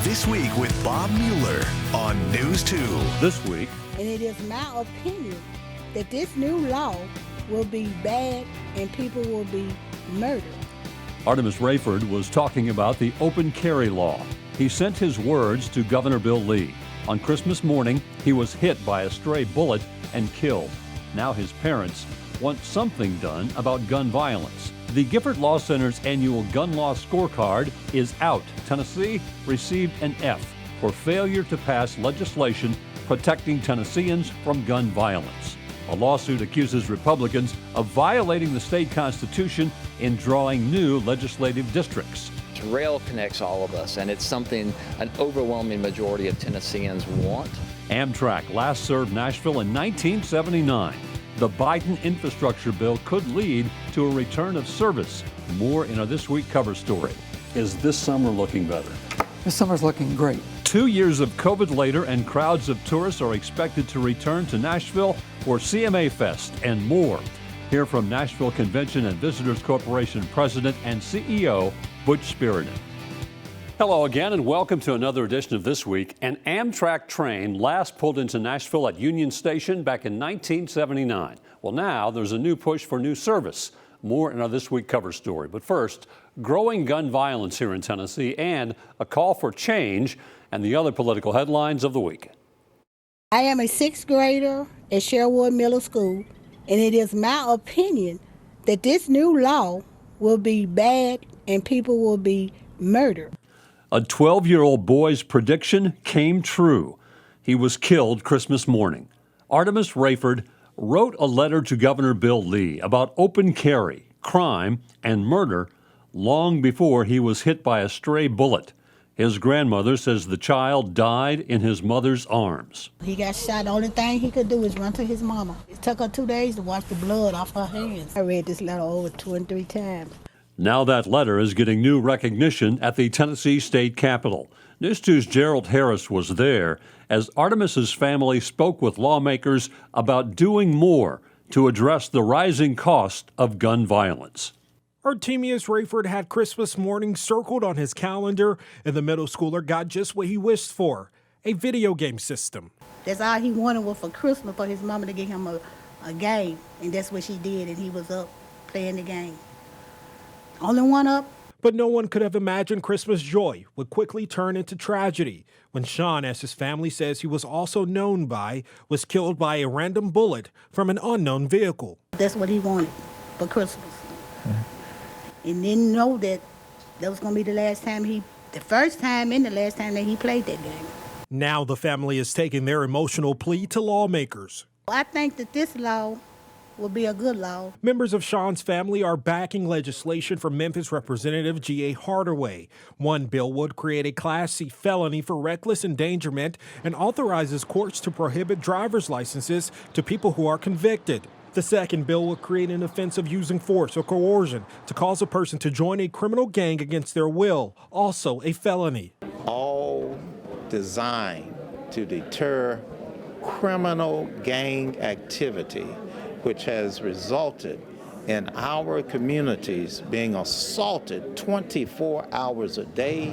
This Week with Bob Mueller on News 2. This week, and it is my opinion that this new law will be bad and people will be murdered. Artemis Rayford was talking about the open carry law. He sent his words to Governor Bill Lee. On Christmas morning, he was hit by a stray bullet and killed. Now his parents want something done about gun violence. The Gifford Law Center's annual gun law scorecard is out. Tennessee received an F for failure to pass legislation protecting Tennesseans from gun violence. A lawsuit accuses Republicans of violating the state constitution in drawing new legislative districts. Rail connects all of us, and it's something an overwhelming majority of Tennesseans want. Amtrak last served Nashville in 1979. The Biden infrastructure bill could lead to a return of service. More in our This Week cover story. Is this summer looking better? This summer's looking great. 2 years of COVID later, and crowds of tourists are expected to return to Nashville for CMA Fest and more. Hear from Nashville Convention and Visitors Corporation President and CEO Butch Spiriton. Hello again, and welcome to another edition of This Week. An Amtrak train last pulled into Nashville at Union Station back in 1979. Well, now there's a new push for new service. More in our This Week cover story. But first, growing gun violence here in Tennessee and a call for change and the other political headlines of the week. I am a sixth grader at Sherwood Middle School, and it is my opinion that this new law will be bad and people will be murdered. A 12-year-old boy's prediction came true. He was killed Christmas morning. Artemis Rayford wrote a letter to Governor Bill Lee about open carry, crime, and murder long before he was hit by a stray bullet. His grandmother says the child died in his mother's arms. He got shot. The only thing he could do is run to his mama. It took her 2 days to wash the blood off her hands. I read this letter over 2 and 3 times. Now that letter is getting new recognition at the Tennessee State Capitol. News 2's Gerald Harris was there as Artemis's family spoke with lawmakers about doing more to address the rising cost of gun violence. Artemis Rayford had Christmas morning circled on his calendar, and the middle schooler got just what he wished for, a video game system. That's all he wanted was for Christmas for his mama to get him a game, and that's what she did, and he was up playing the game. Only one up. But no one could have imagined Christmas joy would quickly turn into tragedy when Sean, as his family says he was also known by, was killed by a random bullet from an unknown vehicle. That's what he wanted for Christmas. And didn't know that was going to be the first time and the last time that he played that game. Now the family is taking their emotional plea to lawmakers. I think that this law will be a good law. Members of Sean's family are backing legislation from Memphis Representative G.A. Hardaway. One bill would create a Class C felony for reckless endangerment and authorizes courts to prohibit driver's licenses to people who are convicted. The second bill will create an offense of using force or coercion to cause a person to join a criminal gang against their will, also a felony. All designed to deter criminal gang activity, which has resulted in our communities being assaulted 24 hours a day,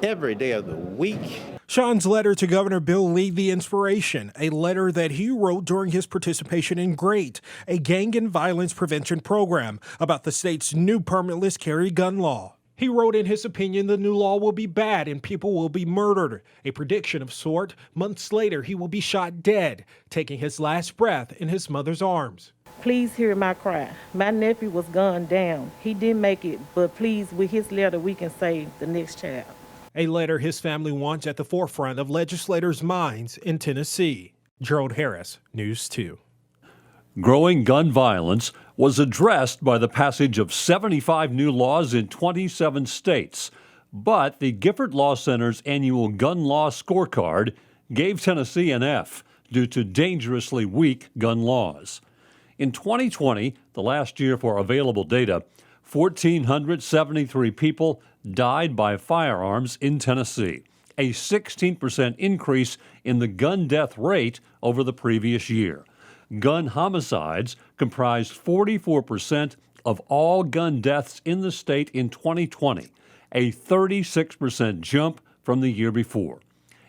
every day of the week. Sean's letter to Governor Bill Lee, the inspiration, a letter that he wrote during his participation in GREAT, a gang and violence prevention program about the state's new permitless carry gun law. He wrote in his opinion the new law will be bad and people will be murdered, a prediction of sort. Months later, he will be shot dead, taking his last breath in his mother's arms. Please hear my cry. My nephew was gunned down. He didn't make it, but please, with his letter, we can save the next child. A letter his family wants at the forefront of legislators' minds in Tennessee. Gerald Harris, News 2. Growing gun violence was addressed by the passage of 75 new laws in 27 states. But the Gifford Law Center's annual gun law scorecard gave Tennessee an F due to dangerously weak gun laws. In 2020, the last year for available data, 1,473 people died by firearms in Tennessee, a 16% increase in the gun death rate over the previous year. Gun homicides comprised 44% of all gun deaths in the state in 2020, a 36% jump from the year before.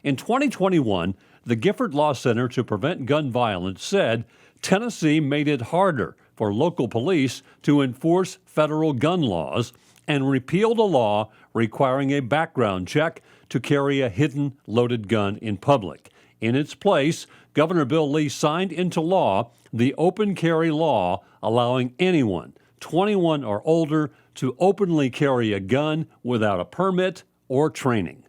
In 2021, the Gifford Law Center to Prevent Gun Violence said Tennessee made it harder for local police to enforce federal gun laws and repealed a law requiring a background check to carry a hidden loaded gun in public. In its place, Governor Bill Lee signed into law the open carry law, allowing anyone 21 or older to openly carry a gun without a permit or training.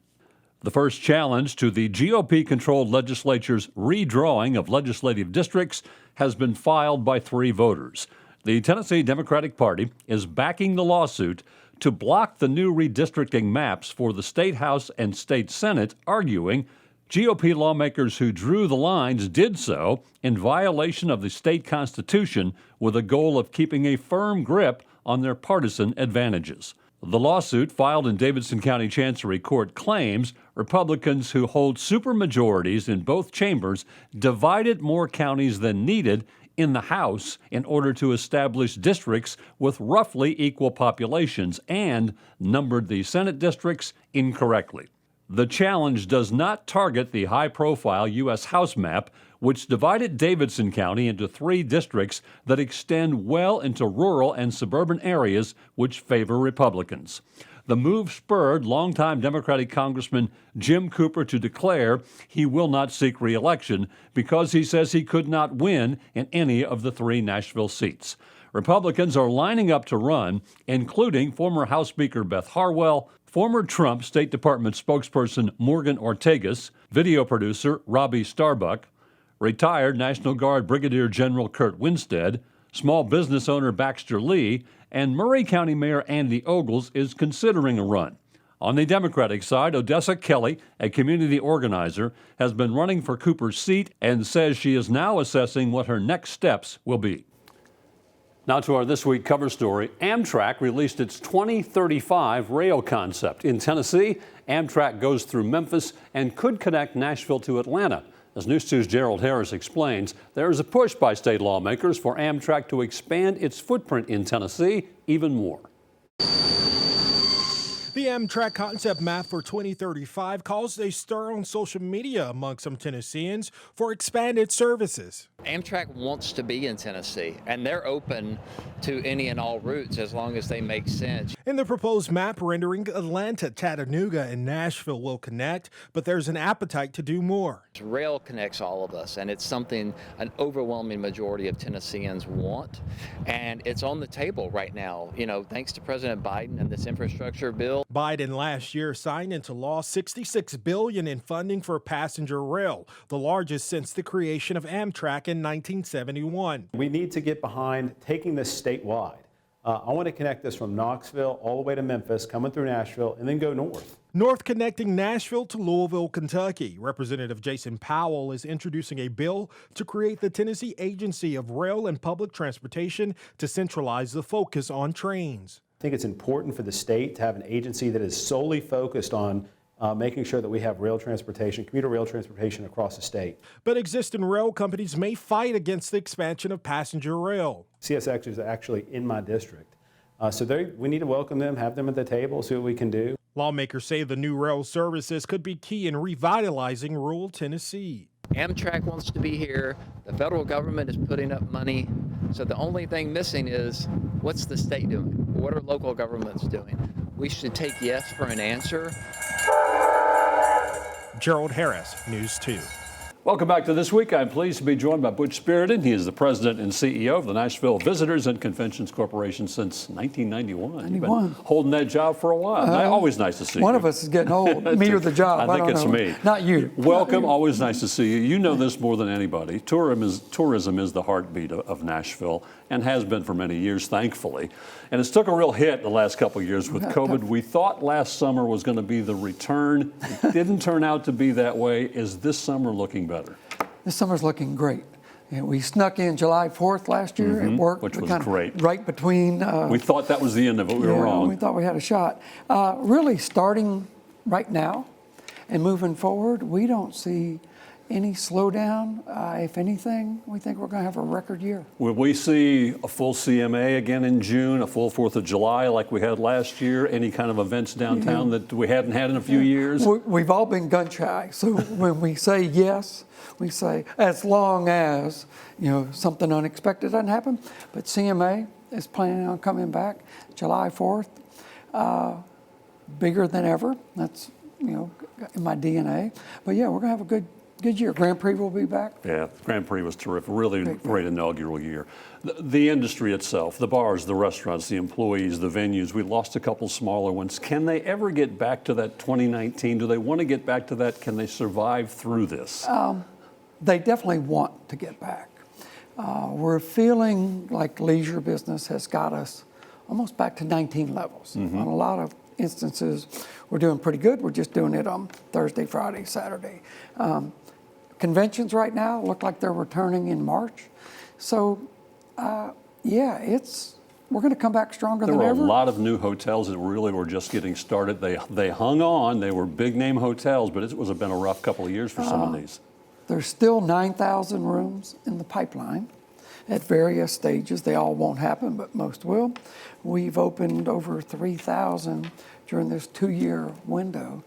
The first challenge to the GOP-controlled legislature's redrawing of legislative districts has been filed by 3 voters. The Tennessee Democratic Party is backing the lawsuit to block the new redistricting maps for the State House and State Senate, arguing GOP lawmakers who drew the lines did so in violation of the state constitution with a goal of keeping a firm grip on their partisan advantages. The lawsuit, filed in Davidson County Chancery Court, claims Republicans who hold supermajorities in both chambers divided more counties than needed in the House in order to establish districts with roughly equal populations and numbered the Senate districts incorrectly. The challenge does not target the high-profile U.S. House map, which divided Davidson County into 3 districts that extend well into rural and suburban areas which favor Republicans. The move spurred longtime Democratic Congressman Jim Cooper to declare he will not seek re-election because he says he could not win in any of the 3 Nashville seats. Republicans are lining up to run, including former House Speaker Beth Harwell, former Trump State Department spokesperson Morgan Ortagus, video producer Robbie Starbuck, retired National Guard Brigadier General Kurt Winstead, small business owner Baxter Lee, and Murray County Mayor Andy Ogles is considering a run. On the Democratic side, Odessa Kelly, a community organizer, has been running for Cooper's seat and says she is now assessing what her next steps will be. Now to our This Week cover story. Amtrak released its 2035 rail concept. In Tennessee, Amtrak goes through Memphis and could connect Nashville to Atlanta. As News 2's Gerald Harris explains, there is a push by state lawmakers for Amtrak to expand its footprint in Tennessee even more. The Amtrak concept map for 2035 caused a stir on social media among some Tennesseans for expanded services. Amtrak wants to be in Tennessee, and they're open to any and all routes as long as they make sense. In the proposed map rendering, Atlanta, Chattanooga, and Nashville will connect, but there's an appetite to do more. Rail connects all of us, and it's something an overwhelming majority of Tennesseans want, and it's on the table right now, thanks to President Biden and this infrastructure bill. Biden last year signed into law $66 billion in funding for passenger rail, the largest since the creation of Amtrak in 1971. We need to get behind taking this statewide. I want to connect this from Knoxville all the way to Memphis, coming through Nashville, and then go north. North connecting Nashville to Louisville, Kentucky. Representative Jason Powell is introducing a bill to create the Tennessee Agency of Rail and Public Transportation to centralize the focus on trains. I think it's important for the state to have an agency that is solely focused on making sure that we have rail transportation, commuter rail transportation across the state. But existing rail companies may fight against the expansion of passenger rail. CSX is actually in my district. We need to welcome them, have them at the table, see what we can do. Lawmakers say the new rail services could be key in revitalizing rural Tennessee. Amtrak wants to be here. The federal government is putting up money. So the only thing missing is, what's the state doing? What are local governments doing? We should take yes for an answer. Gerald Harris, News 2. Welcome back to This Week. I'm pleased to be joined by Butch Spiriton. He is the president and CEO of the Nashville Visitors and Conventions Corporation since 1991. You've been holding that job for a while. Always nice to see you. One of us is getting old, me or the job. I think it's me. Not you. Welcome. Always nice to see you. You know this more than anybody. Tourism is the heartbeat of Nashville and has been for many years, thankfully. And it's took a real hit the last couple of years with COVID. We thought last summer was going to be the return. It didn't turn out to be that way. Is this summer looking better? This summer's looking great. And we snuck in July 4th last year. It worked. Which was great. Right between. We thought that was the end of it. We were wrong. We thought we had a shot. Really starting right now and moving forward, we don't see any slowdown. If anything, we think we're going to have a record year. Will we see a full CMA again in June, a full 4th of July like we had last year? Any kind of events downtown that we hadn't had in a few years? We've all been gun shy. So when we say yes, we say as long as something unexpected doesn't happen. But CMA is planning on coming back July 4th, bigger than ever. That's in my DNA. But yeah, we're gonna have a good year. Grand Prix will be back. Yeah, Grand Prix was terrific. Really great inaugural year. The industry itself, the bars, the restaurants, the employees, the venues, we lost a couple smaller ones. Can they ever get back to that 2019? Do they want to get back to that? Can they survive through this? They definitely want to get back. We're feeling like leisure business has got us almost back to 19 levels. On a lot of instances, we're doing pretty good. We're just doing it on Thursday, Friday, Saturday. Conventions right now look like they're returning in March. So, we're going to come back stronger than ever. There were a lot of new hotels that really were just getting started. They hung on. They were big name hotels, but it was been a rough couple of years for some of these. There's still 9,000 rooms in the pipeline at various stages. They all won't happen, but most will. We've opened over 3,000 during this 2-year window.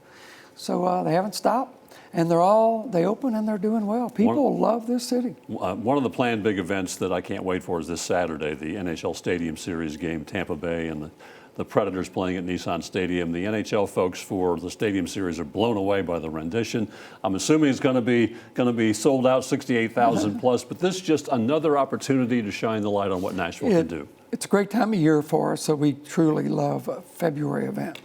So they haven't stopped, and they open and they're doing well. People love this city. One of the planned big events that I can't wait for is this Saturday, the NHL Stadium Series game, Tampa Bay and the Predators playing at Nissan Stadium. The NHL folks for the Stadium Series are blown away by the rendition. I'm assuming it's going to be sold out, 68,000 plus. But this is just another opportunity to shine the light on what Nashville can do. It's a great time of year for us, so we truly love a February event.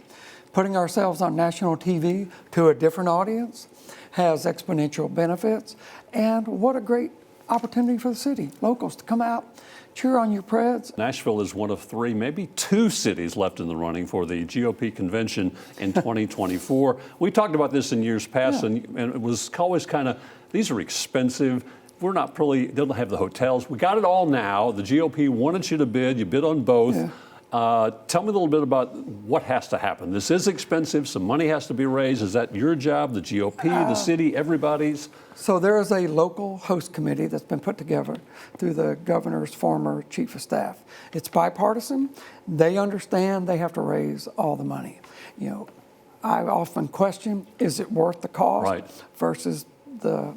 Putting ourselves on national TV to a different audience has exponential benefits, and what a great opportunity for the city, locals to come out, cheer on your Preds. Nashville is one of 3, maybe 2 cities left in the running for the GOP convention in 2024. We talked about this in years past, and it was always kind of, these are expensive. We're not really, they don't have the hotels. We got it all now. The GOP wanted you to bid. You bid on both. Yeah. Tell me a little bit about what has to happen. This is expensive. Some money has to be raised. Is that your job, the GOP, the city, everybody's? So there is a local host committee that's been put together through the governor's former chief of staff. It's bipartisan. They understand they have to raise all the money. I often question, is it worth the cost versus the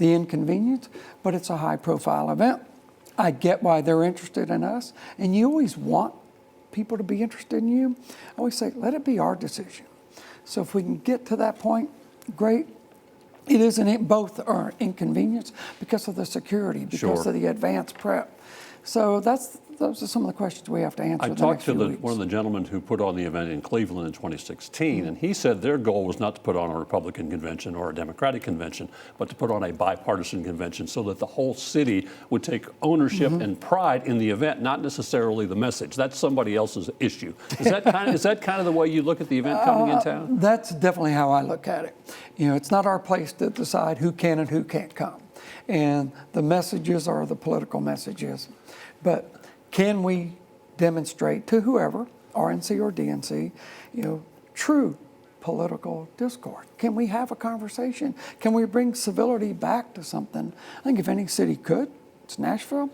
inconvenience? But it's a high-profile event. I get why they're interested in us, and you always want people to be interested in you. I always say, let it be our decision. So if we can get to that point, great. It isn't, both are inconvenience because of the security, because of the advanced prep. So those are some of the questions we have to answer. I talked to one of the gentlemen who put on the event in Cleveland in 2016, and he said their goal was not to put on a Republican convention or a Democratic convention, but to put on a bipartisan convention so that the whole city would take ownership and pride in the event, not necessarily the message. That's somebody else's issue. Is that kind of the way you look at the event coming in town? That's definitely how I look at it. It's not our place to decide who can and who can't come. And the messages are the political messages. But can we demonstrate to whoever, RNC or DNC, true political discourse? Can we have a conversation? Can we bring civility back to something? I think if any city could, it's Nashville.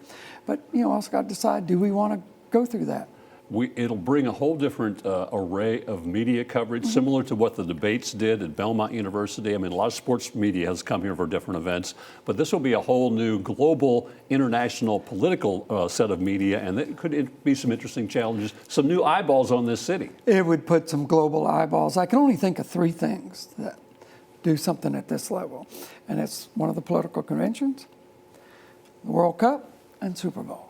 But also got to decide, do we want to go through that? It'll bring a whole different array of media coverage, similar to what the debates did at Belmont University. I mean, a lot of sports media has come here for different events, but this will be a whole new global, international, political set of media, and it could be some interesting challenges, some new eyeballs on this city. It would put some global eyeballs. I can only think of 3 things that do something at this level, and it's one of the political conventions, the World Cup, and Super Bowl.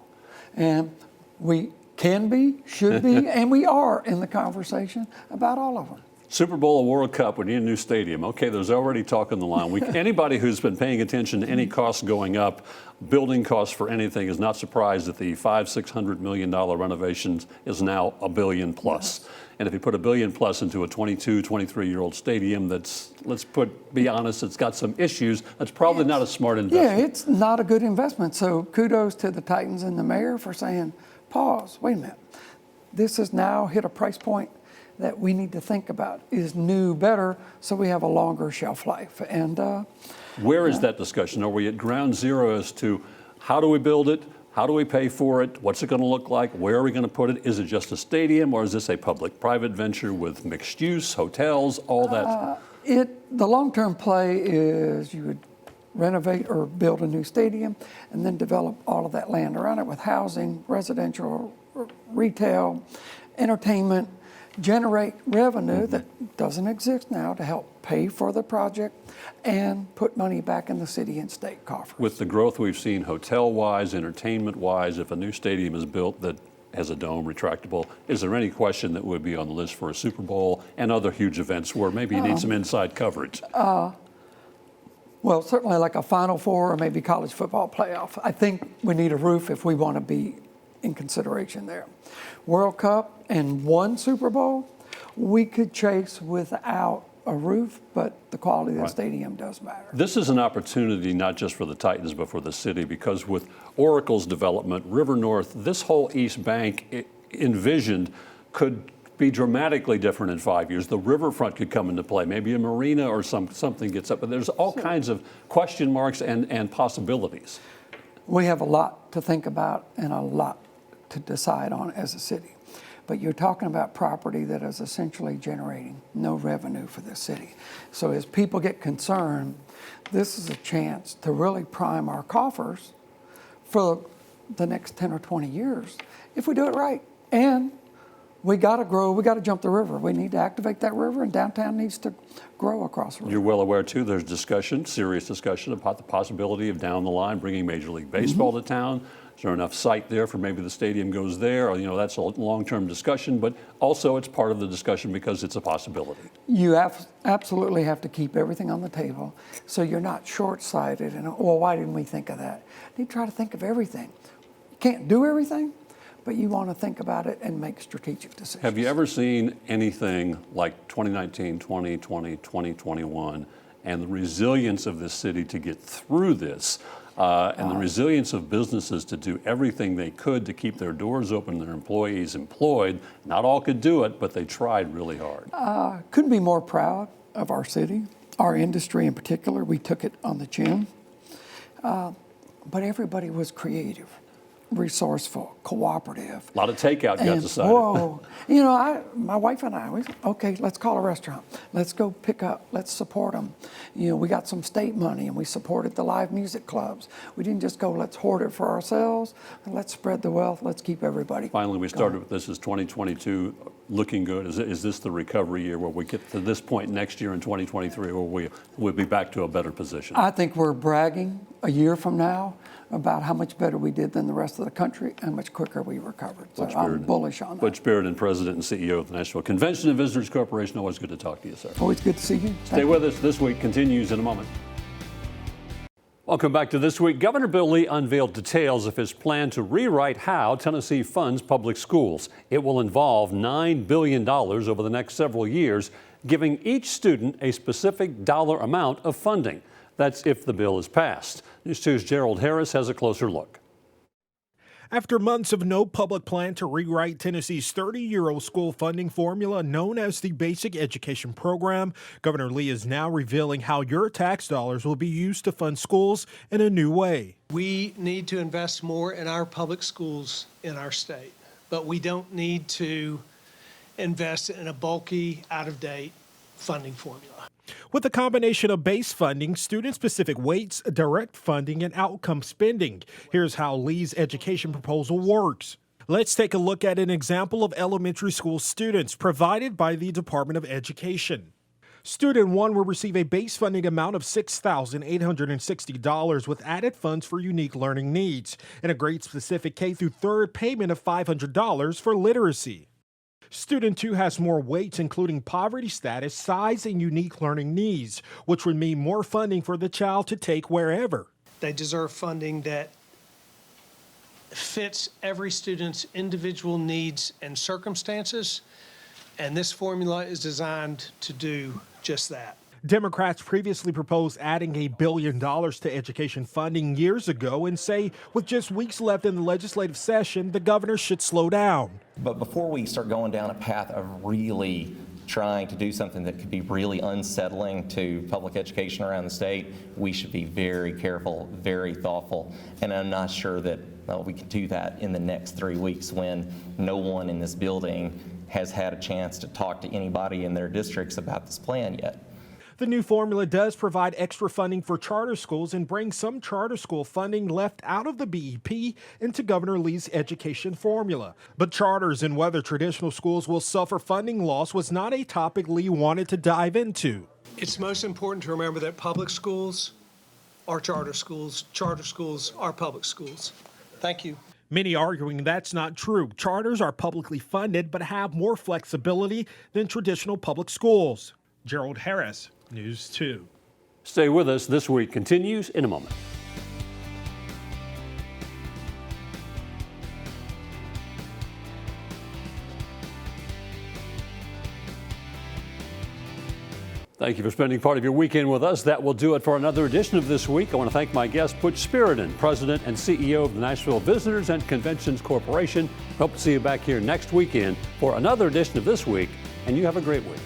And we can be, should be, and we are in the conversation about all of them. Super Bowl or World Cup, we need a new stadium. Okay, there's already talk on the line. Anybody who's been paying attention to any costs going up, building costs for anything, is not surprised that the $500-600 million renovations is now $1 billion plus. Yes. And if you put $1 billion plus into a 22, 23-year-old stadium that's, be honest, it's got some issues, that's probably not a smart investment. Yeah, it's not a good investment. So kudos to the Titans and the mayor for saying, pause, wait a minute. This has now hit a price point that we need to think about. Is new better so we have a longer shelf life? And where is that discussion? Are we at ground zero as to how do we build it? How do we pay for it? What's it going to look like? Where are we going to put it? Is it just a stadium, or is this a public-private venture with mixed use, hotels, all that? The long-term play is you would renovate or build a new stadium and then develop all of that land around it with housing, residential, retail, entertainment, generate revenue that doesn't exist now to help pay for the project and put money back in the city and state coffers. With the growth we've seen hotel-wise, entertainment-wise, if a new stadium is built that has a dome, retractable, is there any question that would be on the list for a Super Bowl and other huge events where maybe you need some inside coverage? Well, certainly like a Final Four or maybe college football playoff. I think we need a roof if we want to be in consideration there. World Cup and one Super Bowl, we could chase without a roof, but the quality of the stadium does matter. This is an opportunity not just for the Titans, but for the city, because with Oracle's development, River North, this whole East Bank envisioned could be dramatically different in 5 years. The riverfront could come into play, maybe a marina or something gets up, but there's all kinds of question marks and possibilities. We have a lot to think about and a lot to decide on as a city. But you're talking about property that is essentially generating no revenue for the city. So as people get concerned, this is a chance to really prime our coffers for the next 10 or 20 years if we do it right. And we got to grow, we got to jump the river. We need to activate that river, and downtown needs to grow across the river. You're well aware, too, there's discussion, serious discussion about the possibility of down the line bringing Major League Baseball to town. Is there enough site there for maybe the stadium goes there? Or, that's a long-term discussion, but also it's part of the discussion because it's a possibility. You absolutely have to keep everything on the table so you're not short-sighted and, well, why didn't we think of that? You try to think of everything. You can't do everything, but you want to think about it and make strategic decisions. Have you ever seen anything like 2019, 2020, 2021, and the resilience of this city to get through this? And the resilience of businesses to do everything they could to keep their doors open, their employees employed. Not all could do it, but they tried really hard. Couldn't be more proud of our city, our industry in particular. We took it on the chin. But everybody was creative, resourceful, cooperative. A lot of takeout got decided. Whoa, my wife and I, okay, let's call a restaurant. Let's go pick up, let's support them. We got some state money and we supported the live music clubs. We didn't just go, let's hoard it for ourselves, and let's spread the wealth, let's keep everybody Finally, we started with this as 2022 looking good. Is this the recovery year where we get to this point next year in 2023 where we'll be back to a better position? I think we're bragging a year from now about how much better we did than the rest of the country and how much quicker we recovered. So I'm bullish on that. Butch Beard, President and CEO of the Nashville Convention and Visitors Corporation. Always good to talk to you, sir. Always good to see you. Stay with us. This Week continues in a moment. Welcome back to This Week. Governor Bill Lee unveiled details of his plan to rewrite how Tennessee funds public schools. It will involve $9 billion over the next several years, giving each student a specific dollar amount of funding. That's if the bill is passed. News 2's Gerald Harris has a closer look. After months of no public plan to rewrite Tennessee's 30-year-old school funding formula known as the Basic Education Program, Governor Lee is now revealing how your tax dollars will be used to fund schools in a new way. We need to invest more in our public schools in our state, but we don't need to invest in a bulky, out-of-date funding formula. With a combination of base funding, student-specific weights, direct funding, and outcome spending. Here's how Lee's education proposal works. Let's take a look at an example of elementary school students provided by the Department of Education. Student 1 will receive a base funding amount of $6,860 with added funds for unique learning needs and a grade-specific K through 3rd payment of $500 for literacy. Student 2 has more weights, including poverty status, size, and unique learning needs, which would mean more funding for the child to take wherever. They deserve funding that fits every student's individual needs and circumstances, and this formula is designed to do just that. Democrats previously proposed adding $1 billion to education funding years ago and say with just weeks left in the legislative session, the governor should slow down. But before we start going down a path of really trying to do something that could be really unsettling to public education around the state, we should be very careful, very thoughtful, and I'm not sure that we can do that in the next 3 weeks when no one in this building has had a chance to talk to anybody in their districts about this plan yet. The new formula does provide extra funding for charter schools and brings some charter school funding left out of the BEP into Governor Lee's education formula. But charters and whether traditional schools will suffer funding loss was not a topic Lee wanted to dive into. It's most important to remember that public schools are charter schools are public schools. Thank you. Many arguing that's not true. Charters are publicly funded but have more flexibility than traditional public schools. Gerald Harris, News 2. Stay with us. This Week continues in a moment. Thank you for spending part of your weekend with us. That will do it for another edition of This Week. I want to thank my guest, Butch Spiriton, President and CEO of the Nashville Visitors and Conventions Corporation. Hope to see you back here next weekend for another edition of This Week, and you have a great week.